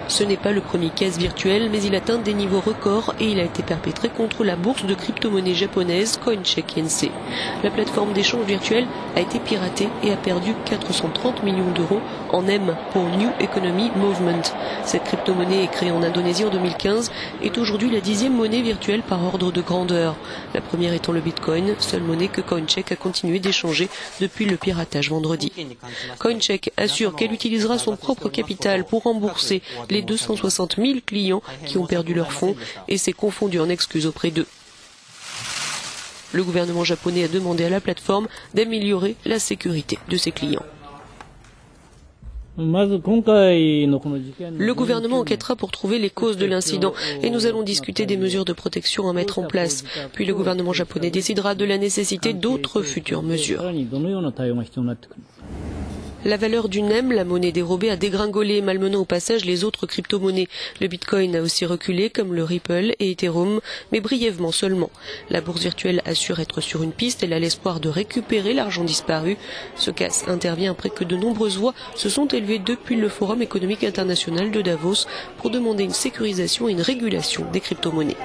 Ce n'est pas le premier caisse virtuel, mais il atteint des niveaux records et il a été perpétré contre la bourse de crypto-monnaie japonaise Coincheck Insee. La plateforme d'échange virtuel a été piratée et a perdu 430 millions d'euros en M pour New Economy Movement. Cette crypto-monnaie est créée en Indonésie en 2015 est aujourd'hui la 10e monnaie virtuelle par ordre de grandeur. La première étant le Bitcoin, seule monnaie que Coincheck a continué d'échanger depuis le piratage vendredi. Coincheck assure qu'elle utilisera son propre capital pour rembourser les 260 000 clients qui ont perdu leurs fonds et s'est confondu en excuses auprès d'eux. Le gouvernement japonais a demandé à la plateforme d'améliorer la sécurité de ses clients. Le gouvernement enquêtera pour trouver les causes de l'incident et nous allons discuter des mesures de protection à mettre en place. Puis le gouvernement japonais décidera de la nécessité d'autres futures mesures. La valeur du NEM, la monnaie dérobée, a dégringolé, malmenant au passage les autres crypto-monnaies. Le Bitcoin a aussi reculé, comme le Ripple et Ethereum, mais brièvement seulement. La bourse virtuelle assure être sur une piste, elle a l'espoir de récupérer l'argent disparu. Ce casse intervient après que de nombreuses voix se sont élevées depuis le Forum économique international de Davos pour demander une sécurisation et une régulation des crypto-monnaies.